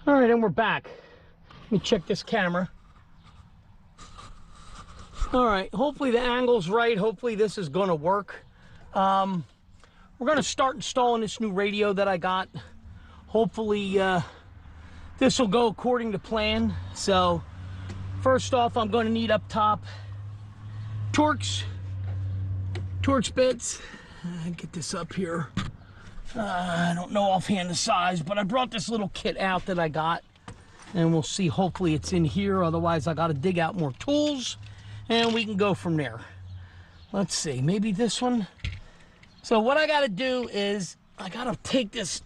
All right, and we're back. Let me check this camera. All right, hopefully the angle's right. Hopefully this is going to work. We're going to start installing this new radio that I got. Hopefully this will go according to plan. So first off, I'm going to need up top Torx bits. Get this up here. I don't know offhand the size, but I brought this little kit out that I got, and we'll see. Hopefully it's in here. Otherwise I got to dig out more tools and we can go from there. Let's see, maybe this one. So what I got to do is I got to take this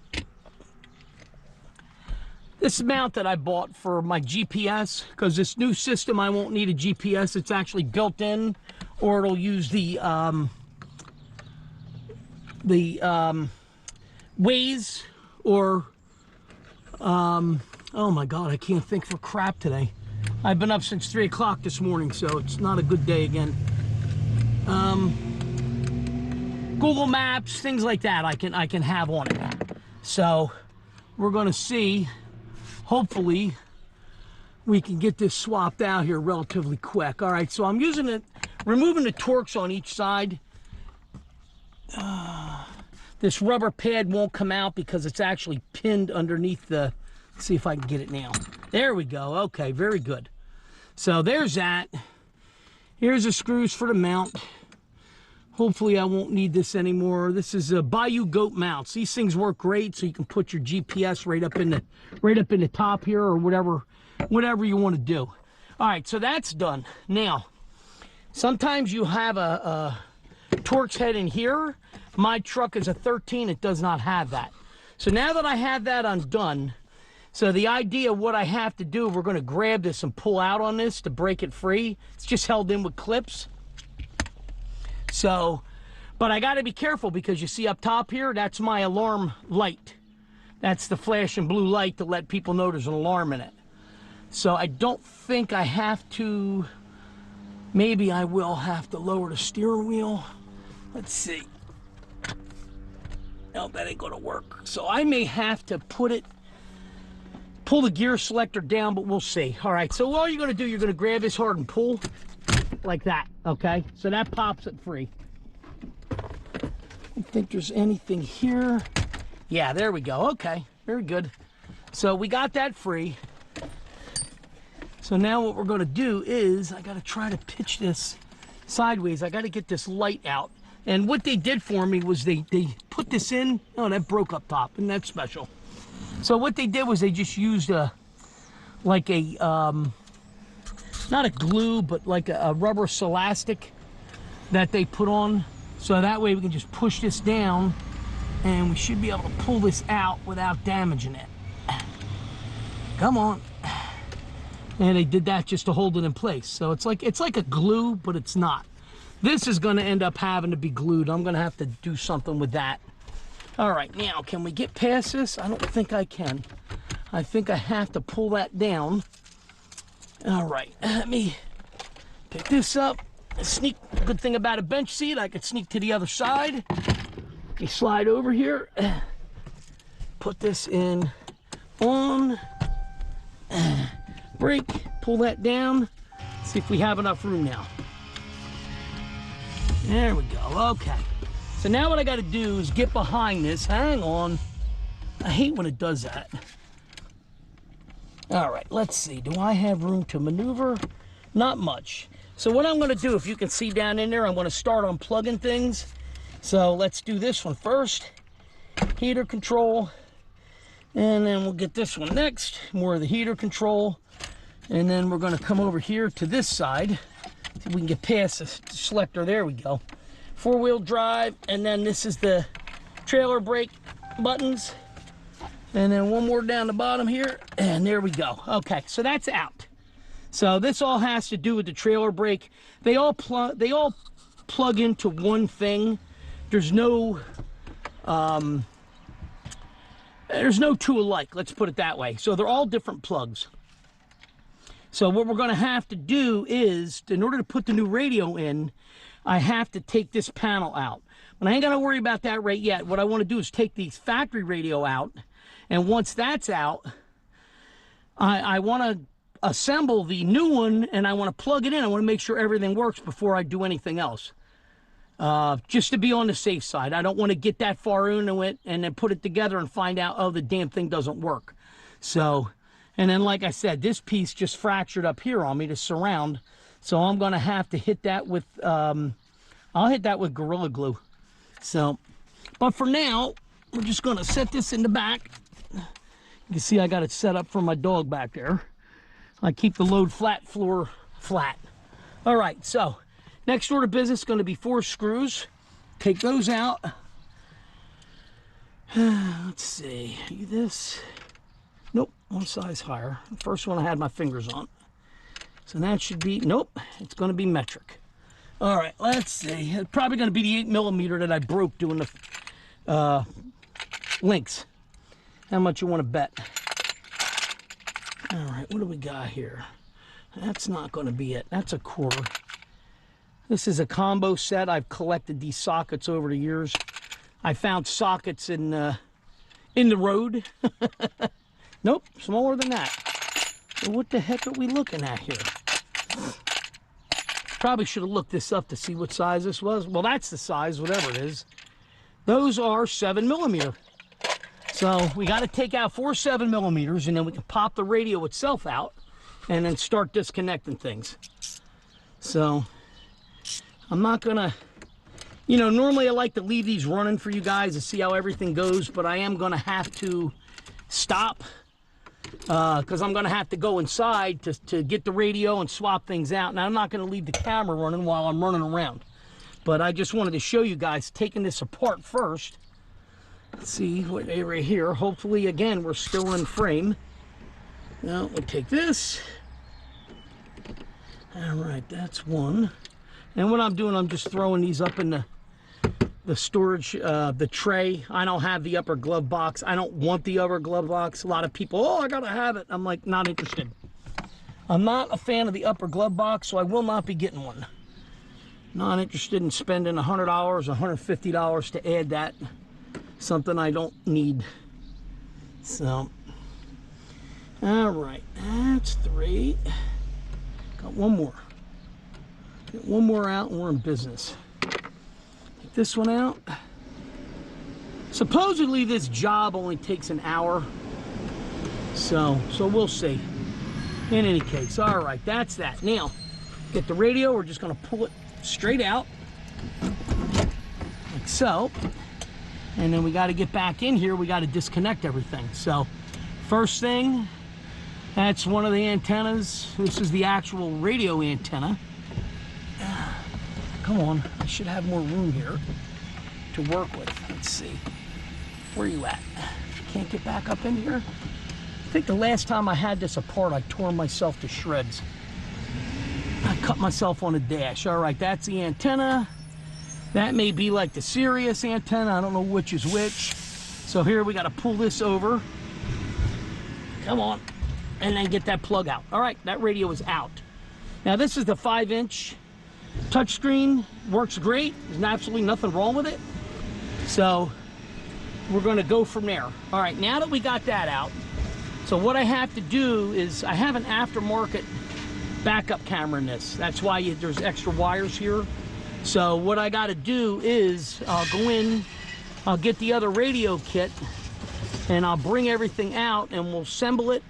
mount that I bought for my GPS, because this new system I won't need a GPS. It's actually built in, or it'll use the Waze, or oh my god, I can't think for crap today. I've been up since 3 o'clock this morning, so it's not a good day again. Google Maps, things like that I can have on it. So we're gonna see, hopefully we can get this swapped out here relatively quick. All right, so I'm using it, removing the Torx on each side. This rubber pad won't come out because it's actually pinned underneath the, let's see if I can get it now. There we go. Okay, very good. So there's that. Here's the screws for the mount. Hopefully I won't need this anymore. This is a Bayou Goat mounts. These things work great, so you can put your GPS right up in the top here, or whatever you want to do. All right, so that's done. Now, sometimes you have a Torx head in here. My truck is a 13, it does not have that. So now that I have that undone, so the idea of what I have to do, we're going to grab this and pull out on this to break it free. It's just held in with clips. So, but I got to be careful, because you see up top here, that's my alarm light. That's the flashing blue light to let people know there's an alarm in it. So I don't think I have to, maybe I will have to lower the steering wheel. Let's see. No, that ain't gonna work. So I may have to pull the gear selector down, but we'll see. All right, so all you're gonna do, you're gonna grab this hard and pull like that, okay? So that pops it free. I don't think there's anything here. Yeah, there we go. Okay, very good. So we got that free. So now what we're gonna do is, I gotta try to pitch this sideways. I gotta get this light out. And what they did for me was they put this in. Oh, that broke up top, and that's special. So what they did was they just used not a glue, but like a rubber elastic that they put on. So that way we can just push this down, and we should be able to pull this out without damaging it. Come on. And they did that just to hold it in place. So it's like a glue, but it's not. This is going to end up having to be glued. I'm going to have to do something with that. All right, now, can we get past this? I don't think I can. I think I have to pull that down. All right, let me pick this up. Sneak. Good thing about a bench seat, I can sneak to the other side. Let me slide over here. Put this in on. Brake. Pull that down. See if we have enough room now. There we go. Okay. So now what I got to do is get behind this. Hang on. I hate when it does that. All right, let's see. Do I have room to maneuver? Not much. So what I'm going to do, if you can see down in there, I'm going to start unplugging things. So let's do this one first. Heater control. And then we'll get this one next. More of the heater control. And then we're going to come over here to this side. See if we can get past the selector. There we go. 4-wheel drive, and then this is the trailer brake buttons, and then one more down the bottom here, and there we go. Okay, so that's out. So this all has to do with the trailer brake. They all plug into one thing. There's no two alike, let's put it that way. So they're all different plugs. So what we're going to have to do is, in order to put the new radio in, I have to take this panel out. But I ain't got to worry about that right yet. What I want to do is take the factory radio out, and once that's out, I want to assemble the new one, and I want to plug it in. I want to make sure everything works before I do anything else. Just to be on the safe side. I don't want to get that far into it and then put it together and find out, oh, the damn thing doesn't work. So, and then like I said, this piece just fractured up here on me to surround. So I'm going to have to hit that with, I'll hit that with Gorilla Glue. So, but for now, we're just going to set this in the back. You can see I got it set up for my dog back there. I keep the load flat floor flat. All right, so next order of business is going to be 4 screws. Take those out. Let's see, do this. Nope, one size higher. The first one I had my fingers on. So that should be, nope, it's going to be metric. All right, let's see. It's probably going to be the 8mm that I broke doing the links. How much you want to bet? All right, what do we got here? That's not going to be it. That's a 1/4. This is a combo set. I've collected these sockets over the years. I found sockets in the road. Nope, smaller than that. So what the heck are we looking at here? Probably should have looked this up to see what size this was. Well, that's the size, whatever it is. Those are 7mm. So we got to take out 4 7mm, and then we can pop the radio itself out and then start disconnecting things. So I'm not gonna, you know, normally I like to leave these running for you guys to see how everything goes, but I am gonna have to stop because I'm gonna have to go inside to get the radio and swap things out. Now I'm not gonna leave the camera running while I'm running around, but I just wanted to show you guys taking this apart first. Let's see what right here. Hopefully, again, we're still in frame. Now we'll take this. All right, that's one. And what I'm doing, I'm just throwing these up in the storage, the tray. I don't have the upper glove box. I don't want the upper glove box. A lot of people, oh, I gotta have it. I'm like, not interested. I'm not a fan of the upper glove box, so I will not be getting one. Not interested in spending $100 or $150 to add that. Something I don't need. So, all right, that's 3. Got one more. Get one more out and we're in business. Take this one out. Supposedly this job only takes an hour. So we'll see. In any case, all right, that's that. Now, get the radio. We're just gonna pull it straight out, like so. And then we got to get back in here. We got to disconnect everything. So first thing, that's one of the antennas. This is the actual radio antenna. Come on, I should have more room here to work with. Let's see, where are you at? Can't get back up in here? I think the last time I had this apart, I tore myself to shreds. I cut myself on a dash. All right, that's the antenna. That may be like the Sirius antenna. I don't know which is which. So here we got to pull this over. Come on. And then get that plug out. All right, that radio is out. Now this is the 5-inch touchscreen. Works great. There's absolutely nothing wrong with it. So we're going to go from there. All right, now that we got that out, so what I have to do is I have an aftermarket backup camera in this. That's why there's extra wires here. So what I got to do is I'll go in, I'll get the other radio kit, and I'll bring everything out and we'll assemble it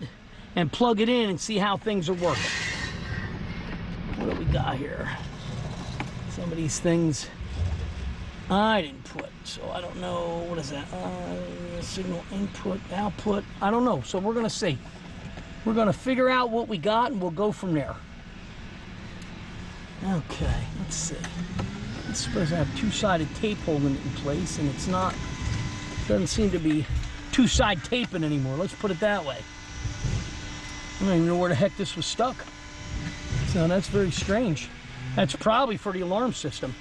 and plug it in and see how things are working. What do we got here? Some of these things I didn't put, so I don't know. What is that? Signal input, output. I don't know. So we're going to see. We're going to figure out what we got and we'll go from there. Okay, let's see. It's supposed to have 2-sided tape holding it in place, and it's not. Doesn't seem to be 2-side taping anymore. Let's put it that way. I don't even know where the heck this was stuck. So that's very strange. That's probably for the alarm system.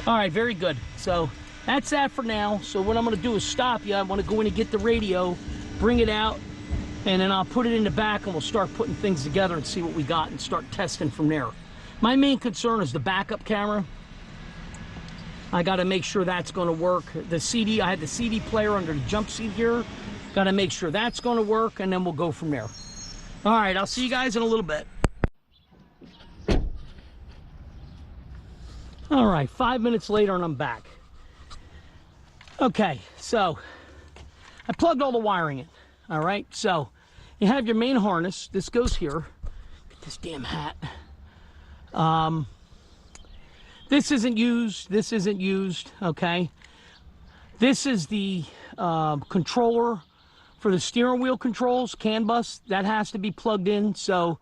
All right, very good. So that's that for now. So what I'm going to do is stop you. I want to go in and get the radio, bring it out, and then I'll put it in the back, and we'll start putting things together and see what we got and start testing from there. My main concern is the backup camera. I got to make sure that's going to work. The CD, I had the CD player under the jump seat here. Got to make sure that's going to work, and then we'll go from there. All right, I'll see you guys in a little bit. All right, 5 minutes later and I'm back. Okay, so I plugged all the wiring in. All right, so you have your main harness. This goes here. Get this damn hat. This isn't used. This isn't used. Okay. This is the controller for the steering wheel controls, CAN bus. That has to be plugged in. So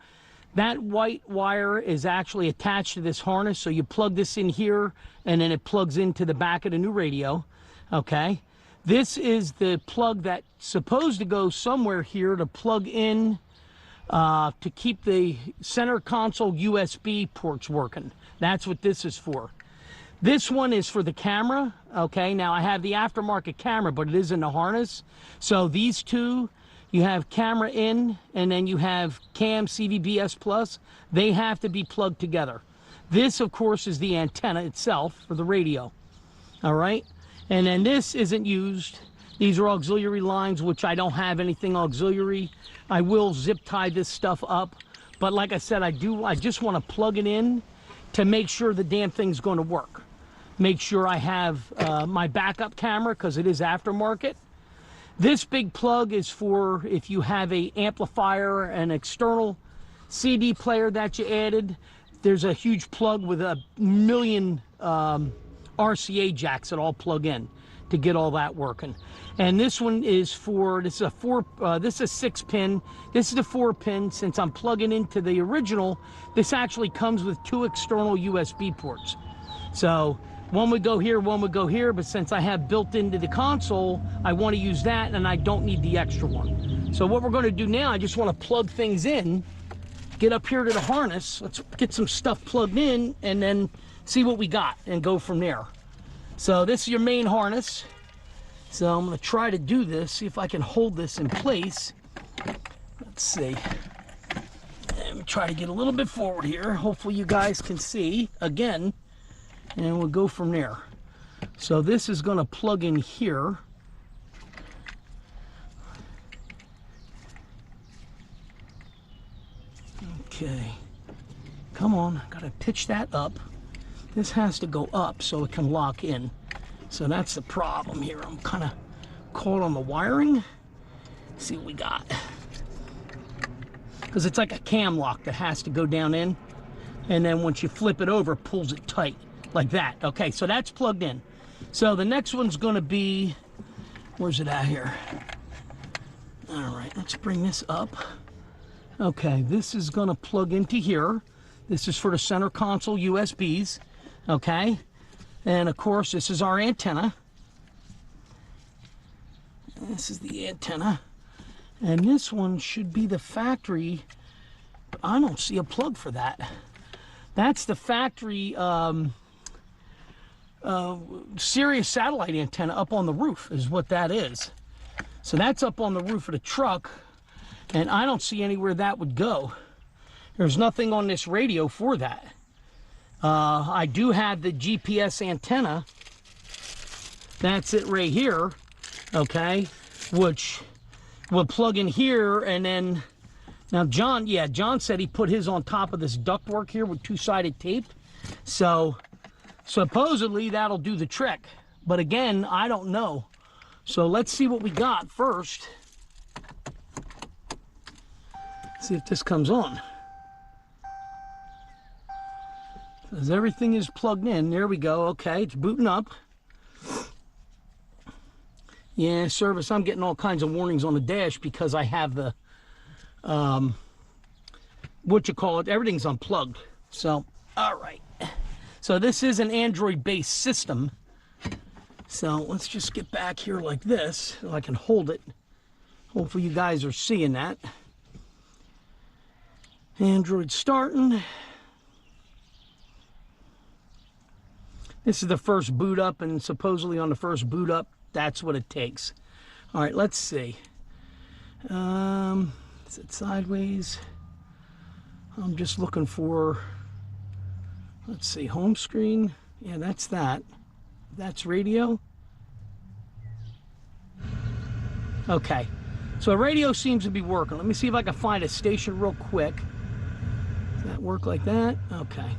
that white wire is actually attached to this harness. So you plug this in here, and then it plugs into the back of the new radio. Okay. This is the plug that's supposed to go somewhere here to plug in to keep the center console USB ports working. That's what this is for. This one is for the camera. Okay, now I have the aftermarket camera, but it is in the harness. So these two, you have camera in, and then you have cam CVBS plus. They have to be plugged together. This, of course, is the antenna itself for the radio. All right. And then this isn't used. These are auxiliary lines, which I don't have anything auxiliary. I will zip tie this stuff up. But like I said, I just want to plug it in to make sure the damn thing's going to work. Make sure I have my backup camera, because it is aftermarket. This big plug is for if you have a amplifier, an external CD player that you added. There's a huge plug with a million RCA jacks that all plug in to get all that working. And this one is for, this is a 6-pin. This is a 4-pin. Since I'm plugging into the original, this actually comes with 2 external USB ports. So one would go here, one would go here, but since I have built into the console, I want to use that, and I don't need the extra one. So what we're going to do now, I just want to plug things in, get up here to the harness. Let's get some stuff plugged in, and then see what we got and go from there. So this is your main harness. So I'm going to try to do this, see if I can hold this in place. Let's see. Let me try to get a little bit forward here. Hopefully you guys can see again, and we'll go from there. So this is going to plug in here. Okay. Come on, got to pitch that up. This has to go up so it can lock in. So that's the problem here. I'm kind of caught on the wiring. Let's see what we got. Because it's like a cam lock that has to go down in. And then once you flip it over, it pulls it tight like that. Okay, so that's plugged in. So the next one's going to be, where's it at here? All right, let's bring this up. Okay, this is going to plug into here. This is for the center console USBs. Okay, and of course this is our antenna. This is the antenna, and this one should be the factory. I don't see a plug for that. That's the factory Sirius satellite antenna up on the roof is what that is. So that's up on the roof of the truck, and I don't see anywhere that would go. There's nothing on this radio for that. I do have the GPS antenna. That's it right here. Okay, which will plug in here, and then now John said he put his on top of this ductwork here with 2-sided tape. So supposedly that'll do the trick. But again, I don't know. So let's see what we got first. See if this comes on. As everything is plugged in, there we go. Okay, it's booting up. Yeah, service, I'm getting all kinds of warnings on the dash because I have the, everything's unplugged. So, all right. So this is an Android-based system. So let's just get back here like this so I can hold it. Hopefully you guys are seeing that. Android starting. This is the first boot up, and supposedly on the first boot up, that's what it takes. All right, let's see. Is it sideways? I'm just looking for, let's see, home screen. Yeah, that's that. That's radio. Okay, So radio seems to be working. Let me see if I can find a station real quick. Does that work like that? Okay.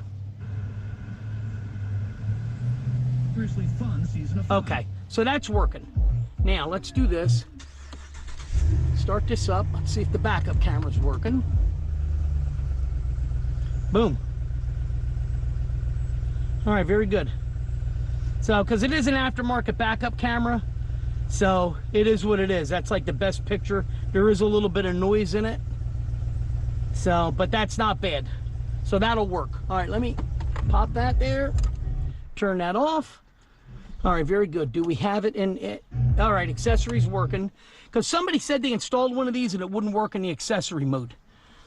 Fun season of fun. Okay, so that's working. Now let's do this. Start this up. Let's see if the backup camera's working. Boom. All right, very good. So, because it is an aftermarket backup camera, so it is what it is. That's like the best picture. There is a little bit of noise in it. So, but that's not bad. So that'll work. All right, let me pop that there. Turn that off. All right, very good. Do we have it in it? All right, accessories working. Because somebody said they installed one of these and it wouldn't work in the accessory mode.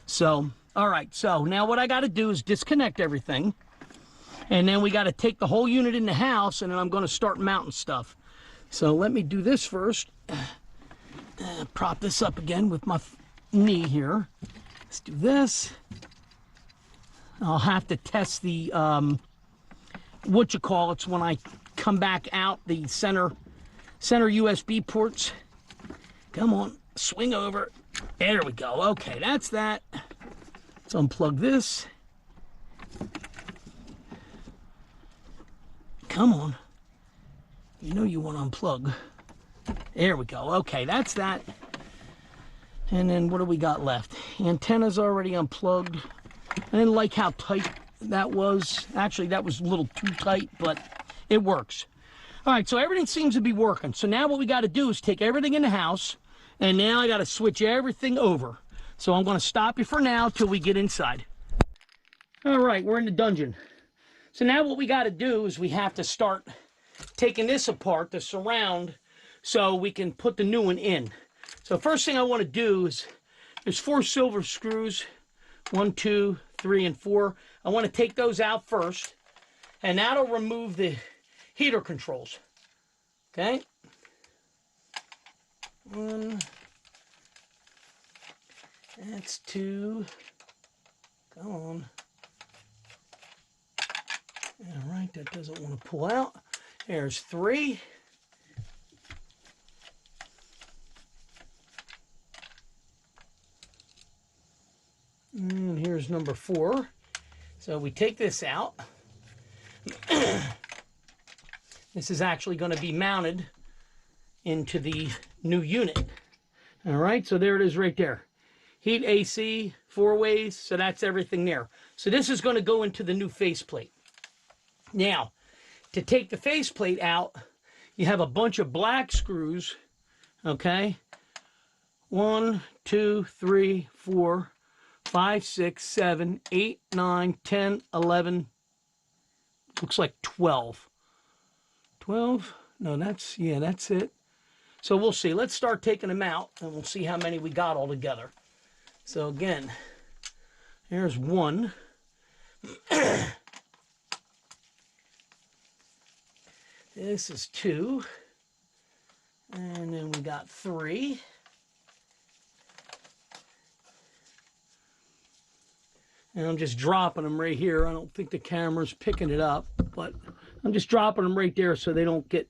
So, all right. So now what I got to do is disconnect everything. And then we got to take the whole unit in the house, and then I'm going to start mounting stuff. So let me do this first. Prop this up again with my knee here. Let's do this. I'll have to test the, it's when I come back out, the center USB ports. Come on, swing over. There we go. Okay, that's that. Let's unplug this. Come on. You know you want to unplug. There we go. Okay, that's that. And then what do we got left? Antenna's already unplugged. I didn't like how tight that was. Actually, that was a little too tight, but it works. All right, so everything seems to be working. So now what we got to do is take everything in the house, and now I got to switch everything over. So I'm going to stop you for now till we get inside. All right, we're in the dungeon. So now what we got to do is we have to start taking this apart, the surround, so we can put the new one in. So first thing I want to do is, there's 4 silver screws, 1, 2, 3, and 4. I want to take those out first, and that'll remove the heater controls. Okay. 1. That's 2. Come on. All right, that doesn't want to pull out. There's 3. And here's number 4. So we take this out. This is actually going to be mounted into the new unit. All right, so there it is right there. Heat, AC, 4 ways, so that's everything there. So this is going to go into the new faceplate. Now, to take the faceplate out, you have a bunch of black screws, okay? 1, 2, 3, 4, 5, 6, 7, 8, 9, 10, 11, looks like 12. 12? No, that's it. So we'll see. Let's start taking them out, and we'll see how many we got all together. So again, here's 1. This is 2. And then we got 3. And I'm just dropping them right here. I don't think the camera's picking it up, but I'm just dropping them right there so they don't get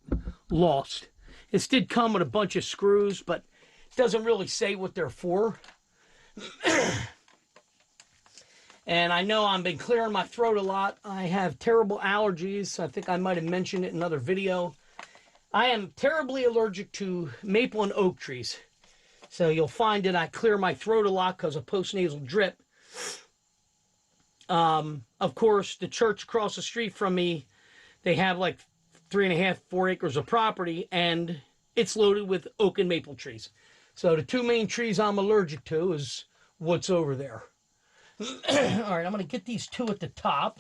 lost. This did come with a bunch of screws, but it doesn't really say what they're for. And I know I've been clearing my throat a lot. I have terrible allergies. I think I might have mentioned it in another video. I am terribly allergic to maple and oak trees. So you'll find that I clear my throat a lot because of postnasal drip. Of course, the church across the street from me, they have like 3.5, 4 acres of property, and it's loaded with oak and maple trees. So the 2 main trees I'm allergic to is what's over there. All right, I'm going to get these 2 at the top.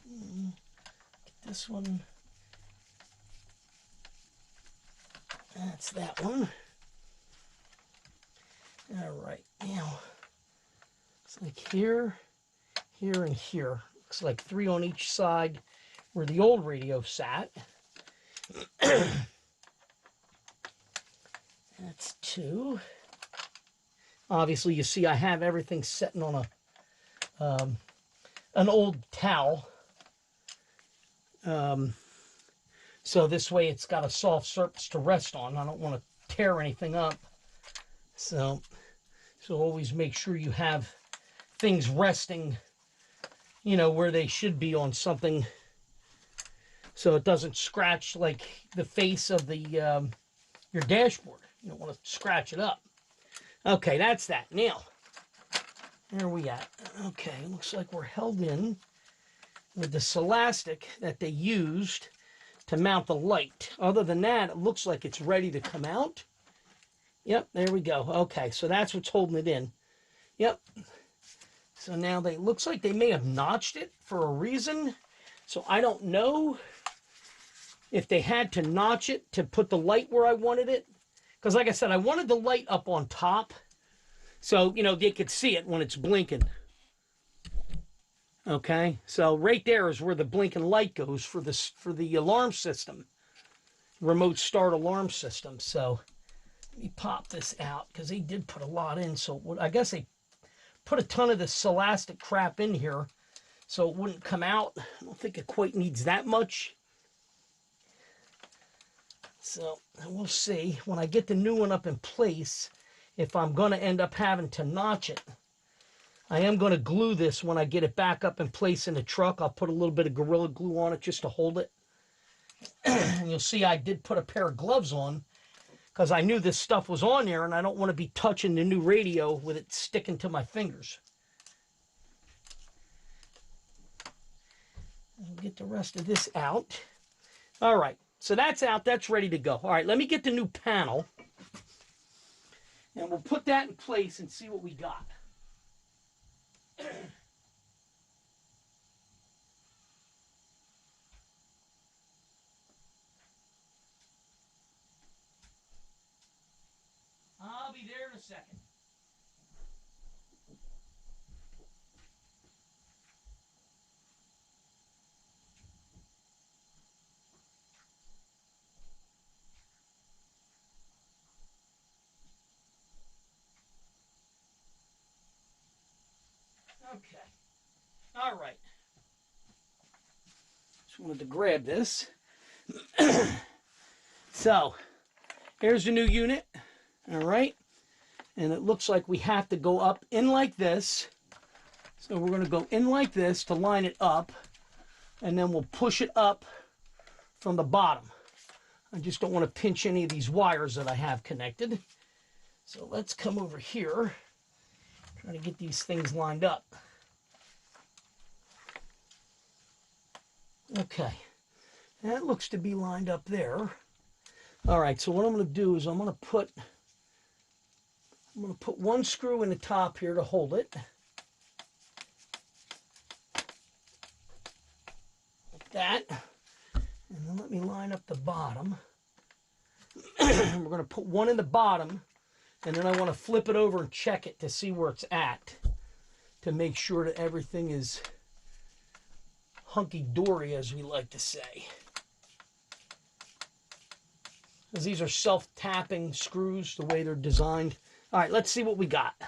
Get this one. That's that one. All right, now, looks like here, here, and here. Looks like 3 on each side where the old radio sat. That's 2. Obviously, you see I have everything sitting on an old towel. So So this way it's got a soft surface to rest on. I don't want to tear anything up. So always make sure you have things resting, you know, where they should be on something, so it doesn't scratch like the face of the your dashboard. You don't want to scratch it up. Okay, that's that. Now, where are we at? Okay, looks like we're held in with the Celastic that they used to mount the light. Other than that, it looks like it's ready to come out. Yep, there we go. Okay, so that's what's holding it in. Yep. So now looks like they may have notched it for a reason. So I don't know if they had to notch it to put the light where I wanted it. Because like I said, I wanted the light up on top, so, you know, they could see it when it's blinking. Okay, so right there is where the blinking light goes for the alarm system, remote start alarm system. So let me pop this out, because they did put a lot in. So I guess they put a ton of the Celastic crap in here so it wouldn't come out. I don't think it quite needs that much. So we'll see when I get the new one up in place if I'm going to end up having to notch it. I am going to glue this when I get it back up in place in the truck. I'll put a little bit of Gorilla Glue on it just to hold it. And you'll see I did put a pair of gloves on because I knew this stuff was on there and I don't want to be touching the new radio with it sticking to my fingers. I'll get the rest of this out. All right. So that's out, that's ready to go. All right, let me get the new panel, and we'll put that in place and see what we got. I'll be there in a second. Okay. All right. Just wanted to grab this. So, here's the new unit. All right. And it looks like we have to go up in like this. So we're going to go in like this to line it up. And then we'll push it up from the bottom. I just don't want to pinch any of these wires that I have connected. So let's come over here. Try to get these things lined up. Okay, that looks to be lined up there. All right, so what I'm going to do is I'm going to put one screw in the top here to hold it. Like that. And then let me line up the bottom. We're going to put one in the bottom, and then I want to flip it over and check it to see where it's at, to make sure that everything is hunky-dory, as we like to say. Because these are self-tapping screws, the way they're designed. All right, let's see what we got.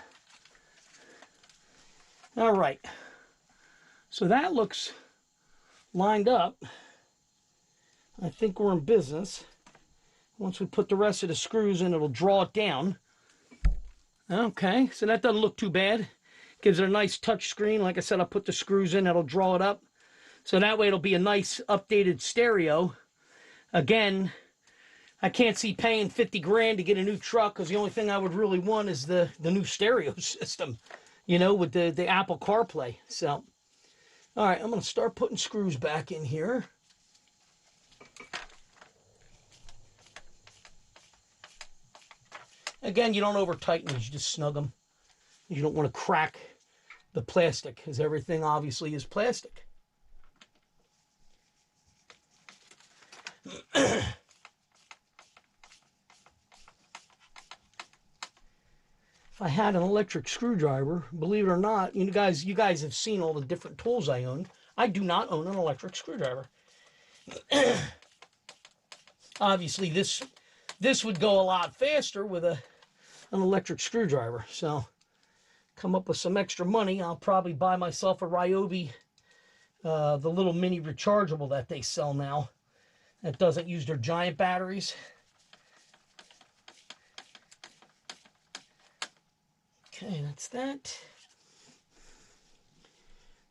All right. So that looks lined up. I think we're in business. Once we put the rest of the screws in, it'll draw it down. Okay, so that doesn't look too bad. Gives it a nice touch screen. Like I said, I'll put the screws in, that'll draw it up. So that way it'll be a nice updated stereo. Again, I can't see paying 50 grand to get a new truck, because the only thing I would really want is the new stereo system, you know, with the Apple CarPlay. So, all right, I'm going to start putting screws back in here. Again, you don't over tighten these, you just snug them. You don't want to crack the plastic, because everything obviously is plastic. If I had an electric screwdriver, believe it or not, you guys have seen all the different tools I own. I do not own an electric screwdriver. Obviously, this would go a lot faster with an electric screwdriver. So, come up with some extra money, I'll probably buy myself a Ryobi, the little mini rechargeable that they sell now. that doesn't use their giant batteries. Okay, that's that.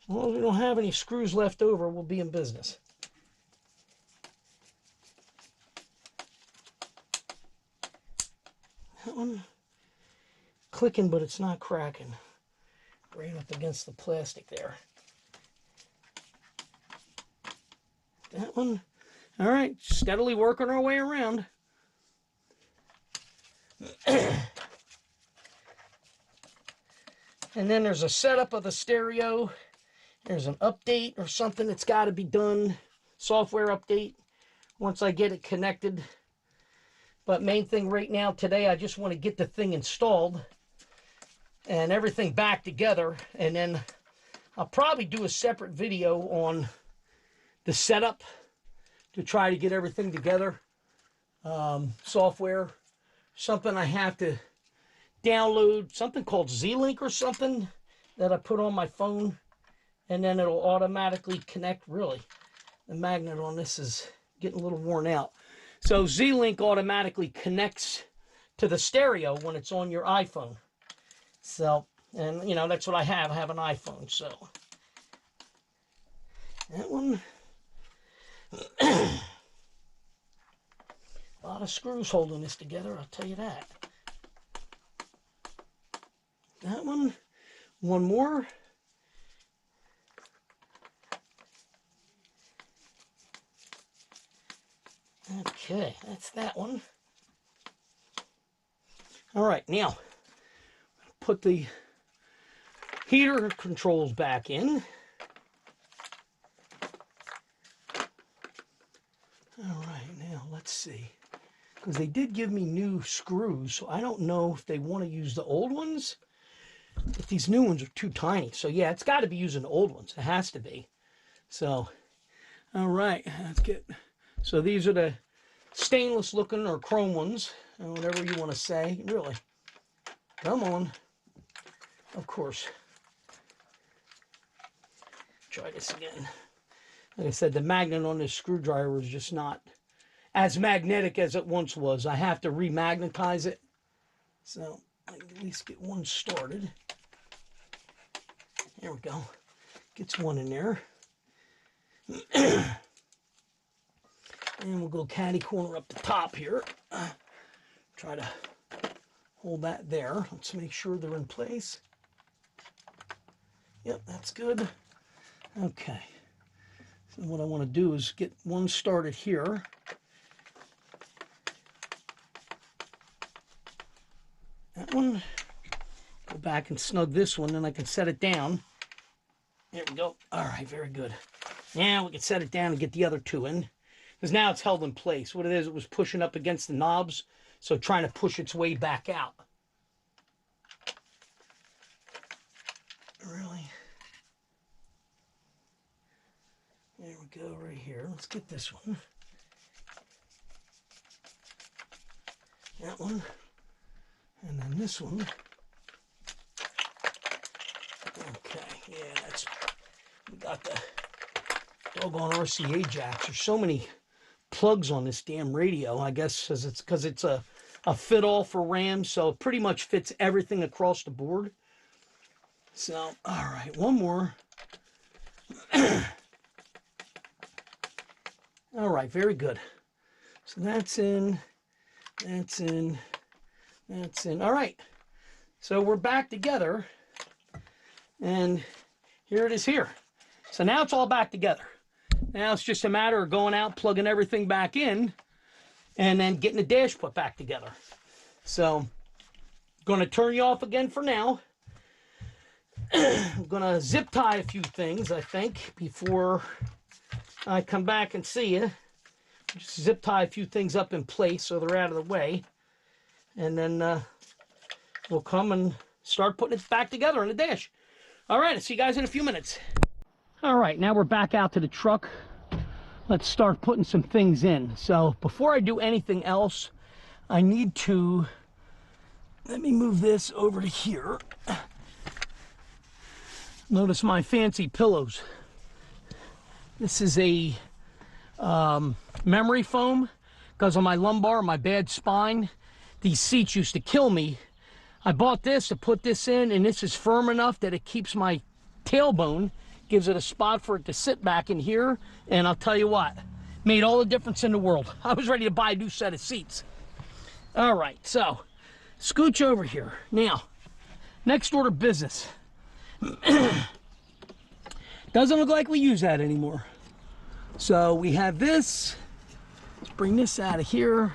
As long as we don't have any screws left over, we'll be in business. That one clicking, but it's not cracking. Right up against the plastic there. That one. All right, steadily working our way around. And then there's a setup of the stereo. There's an update or something that's got to be done. Software update once I get it connected. But main thing right now today, I just want to get the thing installed and everything back together. And then I'll probably do a separate video on the setup to try to get everything together. Software, something I have to download, something called Z-Link or something that I put on my phone, and then it'll automatically connect. Really, the magnet on this is getting a little worn out. So Z-Link automatically connects to the stereo when it's on your iPhone. So, and you know, that's what I have. I have an iPhone, so that one. A lot of screws holding this together, I'll tell you that. That one more. Okay, that's that one. All right, now put the heater controls back in. All right, now let's see. Because they did give me new screws, so I don't know if they want to use the old ones. But these new ones are too tiny. So yeah, it's got to be using the old ones. It has to be. So, all right, let's get... So these are the stainless looking or chrome ones, or whatever you want to say. Really. Come on. Of course. Try this again. Like I said, the magnet on this screwdriver is just not as magnetic as it once was. I have to remagnetize it. So I can at least get one started. There we go. Gets one in there. And we'll go catty corner up the top here. Try to hold that there. Let's make sure they're in place. Yep, that's good. Okay. So what I want to do is get one started here. That one. Go back and snug this one, then I can set it down. There we go. All right, very good. Now we can set it down and get the other two in. Because now it's held in place. What it is, it was pushing up against the knobs, so trying to push its way back out. Really? There we go, right here. Let's get this one. That one. And then this one. Okay, yeah, that's... We got the doggone RCA jacks. There's so many plugs on this damn radio, I guess because it's a fit-all for RAM, so it pretty much fits everything across the board. So, all right, one more. All right, very good. So that's in, that's in, that's in. All right, so we're back together, and here it is here. So now it's all back together. Now it's just a matter of going out, plugging everything back in, and then getting the dash put back together. So, I'm going to turn you off again for now. I'm going to zip tie a few things, I think, before I come back and see you. Just zip tie a few things up in place so they're out of the way. And then we'll come and start putting it back together on the dash. All right, I'll see you guys in a few minutes. All right, now we're back out to the truck. Let's start putting some things in. So before I do anything else, I need to, let me move this over to here. Notice my fancy pillows. This is a memory foam, because on my lumbar, my bad spine, these seats used to kill me. I bought this to put this in, and this is firm enough that it keeps my tailbone, gives it a spot for it to sit back in here, and I'll tell you what, made all the difference in the world. I was ready to buy a new set of seats. All right, so scooch over here. Now, next order of business. Doesn't look like we use that anymore. So we have this. Let's bring this out of here.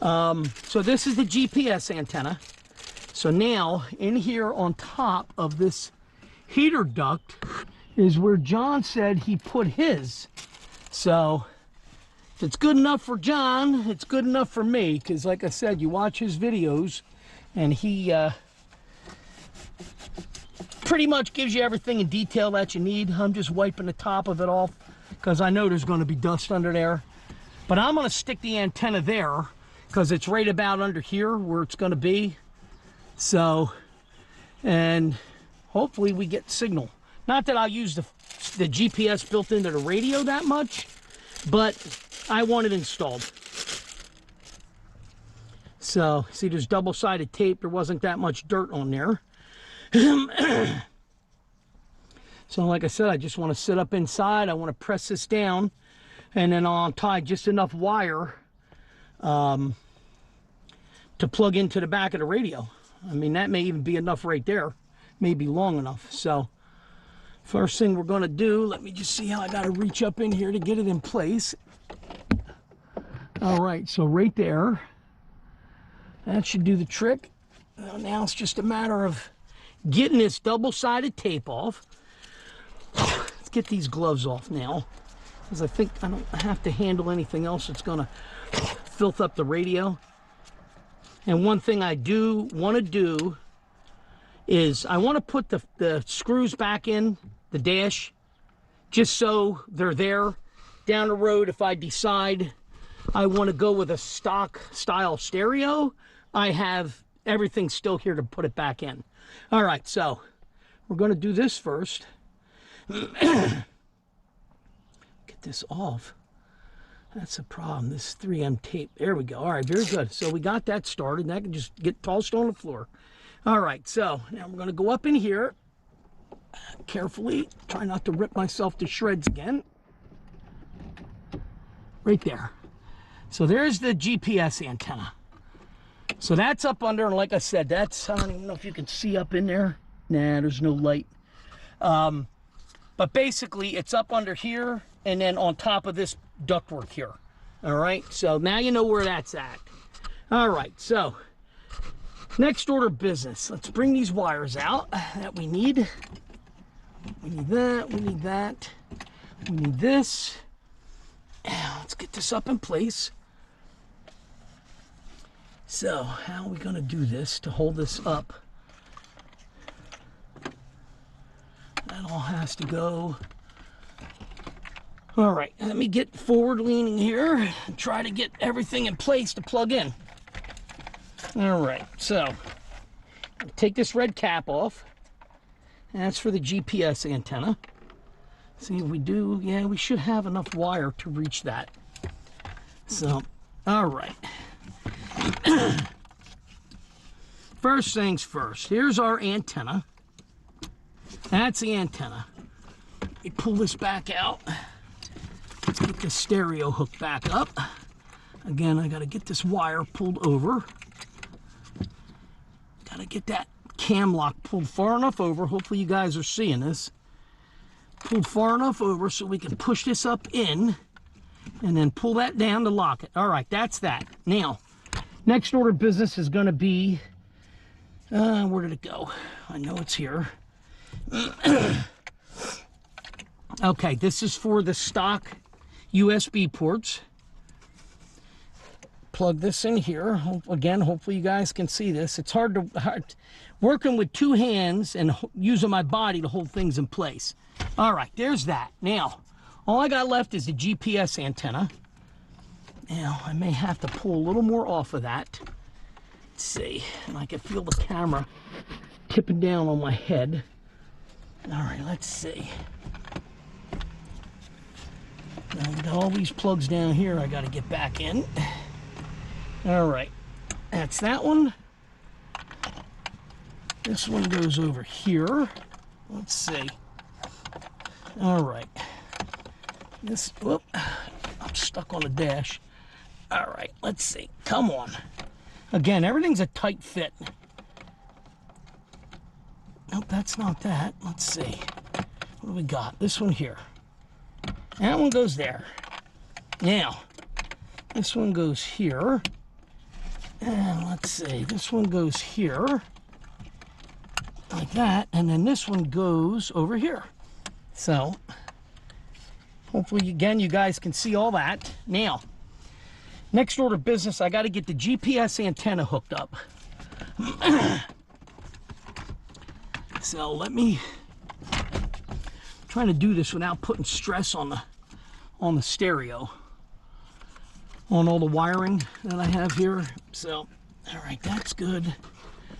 So this is the GPS antenna. So now in here on top of this heater duct is where John said he put his. So if it's good enough for John, it's good enough for me, because like I said, you watch his videos and he pretty much gives you everything in detail that you need. I'm just wiping the top of it off because I know there's going to be dust under there. But I'm going to stick the antenna there because it's right about under here where it's going to be. So, and hopefully we get signal. Not that I'll use the GPS built into the radio that much, but I want it installed. So, see, there's double-sided tape. There wasn't that much dirt on there. So like I said, I just want to sit up inside. I want to press this down, and then I'll tie just enough wire to plug into the back of the radio. I mean, that may even be enough right there. May be long enough. So first thing we're going to do, let me just see how I got to reach up in here to get it in place. All right, so right there. That should do the trick. Now it's just a matter of getting this double-sided tape off. Let's get these gloves off now, because I think I don't have to handle anything else that's going to filth up the radio. And one thing I do want to do is I want to put the screws back in the dash, just so they're there down the road. If I decide I want to go with a stock style stereo, I have everything still here to put it back in. All right, so we're going to do this first. Get this off. That's the problem, this 3M tape. There we go. All right, very good. So we got that started. That can just get tossed on the floor. All right, so now we're going to go up in here carefully. Try not to rip myself to shreds again. Right there. So there's the GPS antenna. So that's up under, and like I said, that's, I don't even know if you can see up in there. Nah, there's no light. But basically, it's up under here, and then on top of this ductwork here. All right, so now you know where that's at. All right, so next order of business. Let's bring these wires out that we need. We need that, we need that, we need this. Let's get this up in place. So, how are we going to do this to hold this up? That all has to go. All right, let me get forward leaning here and try to get everything in place to plug in. All right, so take this red cap off. That's for the GPS antenna. See if we do. Yeah, we should have enough wire to reach that. So, all right. First things first, here's our antenna. That's the antenna. We pull this back out. Let's get the stereo hook back up. Again, I gotta get this wire pulled over. Gotta get that cam lock pulled far enough over. Hopefully you guys are seeing this. Pulled far enough over so we can push this up in and then pull that down to lock it. All right, that's that. Now, next order of business is going to be, where did it go? I know it's here. Okay, this is for the stock USB ports. Plug this in here. Again, hopefully you guys can see this. It's hard working with two hands and using my body to hold things in place. All right, there's that. Now, all I got left is the GPS antenna. Now, I may have to pull a little more off of that. Let's see, and I can feel the camera tipping down on my head. All right, let's see. Now I got all these plugs down here I got to get back in. All right, that's that one. This one goes over here. Let's see. All right. This, whoop, I'm stuck on the dash. All right, let's see. Come on. Again, everything's a tight fit. Nope, that's not that. Let's see. What do we got? This one here. That one goes there. Now, this one goes here. And let's see. This one goes here. Like that. And then this one goes over here. So, hopefully, again, you guys can see all that. Now, next order of business, I got to get the GPS antenna hooked up. So let me trying to do this without putting stress on the stereo, on all the wiring that I have here. So, all right, that's good.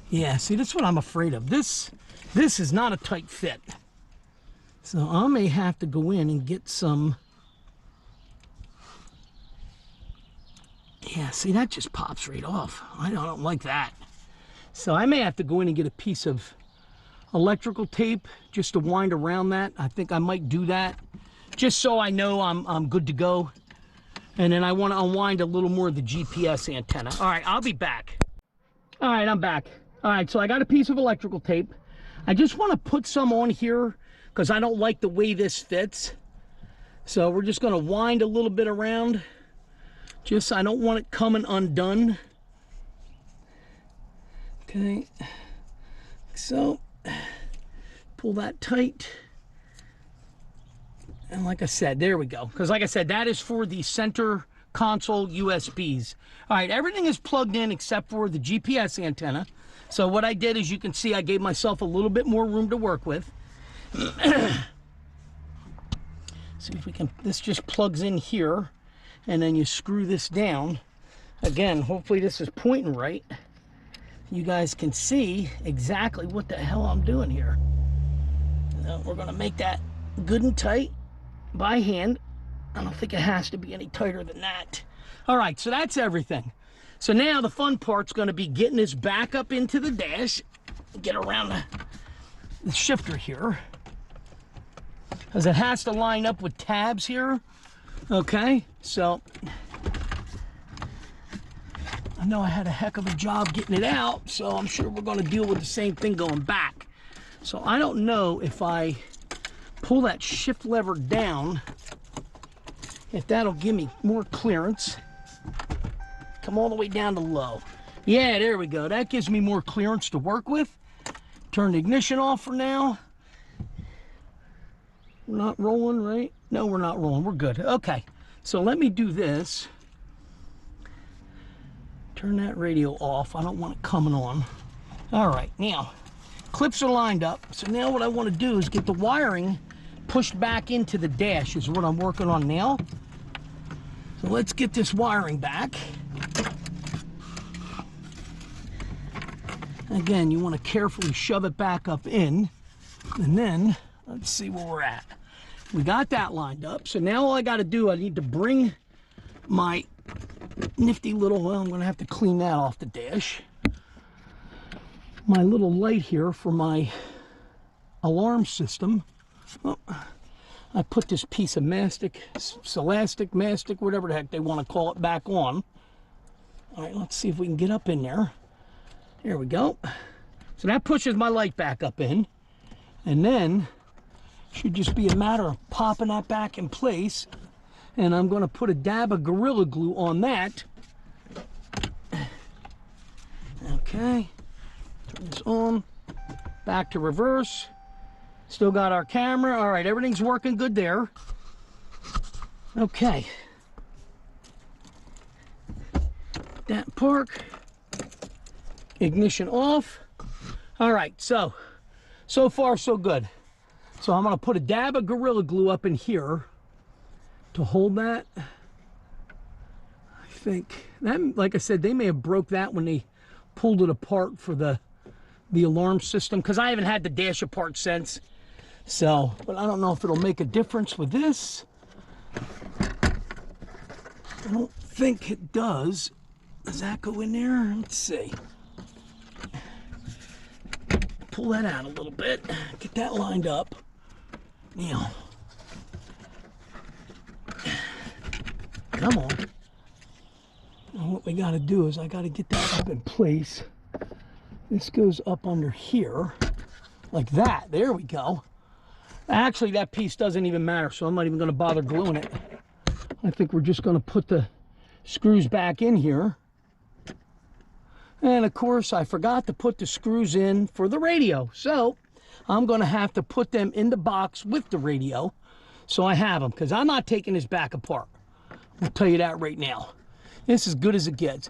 Yeah, see, that's what I'm afraid of. This is not a tight fit. So I may have to go in and get some. Yeah, see, that just pops right off. I don't like that. So I may have to go in and get a piece of electrical tape just to wind around that. I think I might do that just so I know I'm good to go. And then I want to unwind a little more of the GPS antenna. All right, I'll be back. All right, I'm back. All right, so I got a piece of electrical tape. I just want to put some on here because I don't like the way this fits. So we're just going to wind a little bit around. Just, I don't want it coming undone. Okay, so pull that tight. And like I said, there we go. Because like I said, that is for the center console USBs. All right, everything is plugged in except for the GPS antenna. So what I did is, you can see I gave myself a little bit more room to work with. See if we can, this just plugs in here. And then you screw this down. Again, hopefully this is pointing right. You guys can see exactly what the hell I'm doing here. Now we're gonna make that good and tight by hand. I don't think it has to be any tighter than that. All right, so that's everything. So now the fun part's gonna be getting this back up into the dash, get around the shifter here, because it has to line up with tabs here. Okay, so I know I had a heck of a job getting it out, so I'm sure we're going to deal with the same thing going back. So I don't know if I pull that shift lever down, if that'll give me more clearance. Come all the way down to low. Yeah, there we go. That gives me more clearance to work with. Turn the ignition off for now. We're not rolling, right? No, we're not rolling. We're good. Okay, so let me do this. Turn that radio off. I don't want it coming on. All right, now, clips are lined up. So now what I want to do is get the wiring pushed back into the dash is what I'm working on now. So let's get this wiring back. Again, you want to carefully shove it back up in, and then let's see where we're at. We got that lined up. So now all I got to do, I need to bring my nifty little, well, I'm going to have to clean that off the dash. My little light here for my alarm system. Oh, I put this piece of mastic, whatever the heck they want to call it, back on. All right, let's see if we can get up in there. There we go. So that pushes my light back up in. And then should just be a matter of popping that back in place. And I'm going to put a dab of Gorilla Glue on that. Okay. Turn this on. Back to reverse. Still got our camera. All right, everything's working good there. Okay. That park. Ignition off. All right, so far so good. So I'm going to put a dab of Gorilla Glue up in here to hold that. I think that, like I said, they may have broke that when they pulled it apart for the alarm system, because I haven't had the dash apart since. So, but I don't know if it'll make a difference with this. I don't think it does. Does that go in there? Let's see. Pull that out a little bit. Get that lined up. Now, come on. Now what we got to do is I got to get that up in place. This goes up under here, like that. There we go. Actually, that piece doesn't even matter, so I'm not even going to bother gluing it. I think we're just going to put the screws back in here. And of course, I forgot to put the screws in for the radio. So I'm going to have to put them in the box with the radio. So I have them, because I'm not taking this back apart. I'll tell you that right now. This is good as it gets.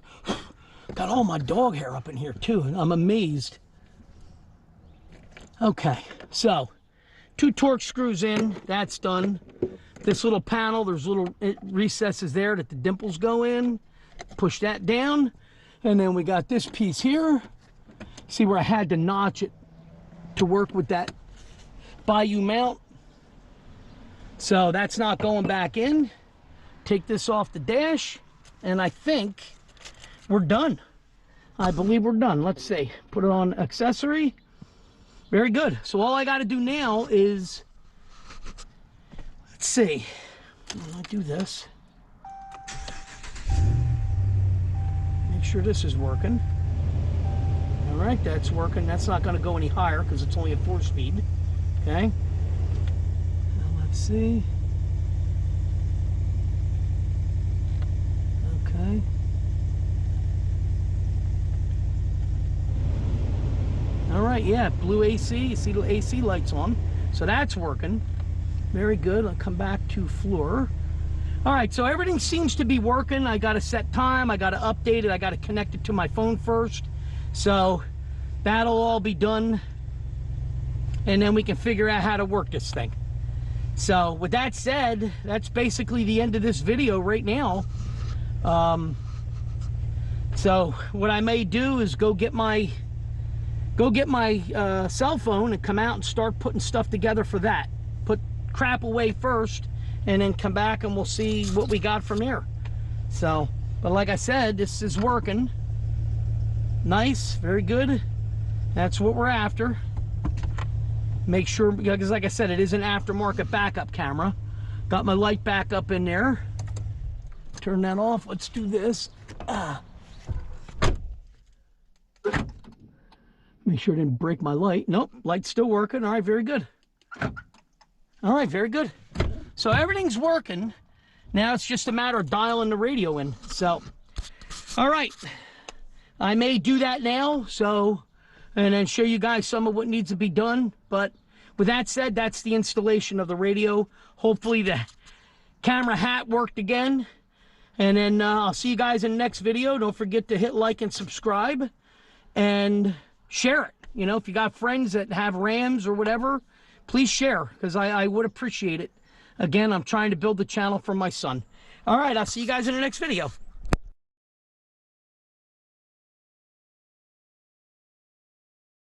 Got all my dog hair up in here too, and I'm amazed. Okay, so 2 Torx screws in, that's done. This little panel, there's little recesses there that the dimples go in. Push that down. And then we got this piece here. See where I had to notch it to work with that Bayou mount. So that's not going back in. Take this off the dash, and I think we're done. I believe we're done. Let's see. Put it on accessory. Very good. So all I got to do now is, let's see. I'll do this. Make sure this is working. All right, that's working. That's not going to go any higher because it's only a 4-speed. Okay. Now let's see. Okay. All right, yeah, blue AC. You see the AC lights on. So that's working. Very good. I'll come back to floor. All right, so everything seems to be working. I got to set time. I got to update it. I got to connect it to my phone first. So that'll all be done. And then we can figure out how to work this thing. So with that said, that's basically the end of this video right now. So what I may do is go get my cell phone and come out and start putting stuff together for that. Put crap away first, and then come back and we'll see what we got from here. So, but like I said, this is working. Nice, very good. That's what we're after. Make sure, because like I said, it is an aftermarket backup camera. Got my light back up in there. Turn that off. Let's do this. Make sure I didn't break my light. Nope, light's still working. All right, very good. All right, very good. So everything's working. Now it's just a matter of dialing the radio in. So, all right. I may do that now, so, and then show you guys some of what needs to be done. But with that said, that's the installation of the radio. Hopefully the camera hat worked again. And then I'll see you guys in the next video. Don't forget to hit like and subscribe. And share it. You know, if you got friends that have Rams or whatever, please share, because I would appreciate it. Again, I'm trying to build the channel for my son. All right, I'll see you guys in the next video.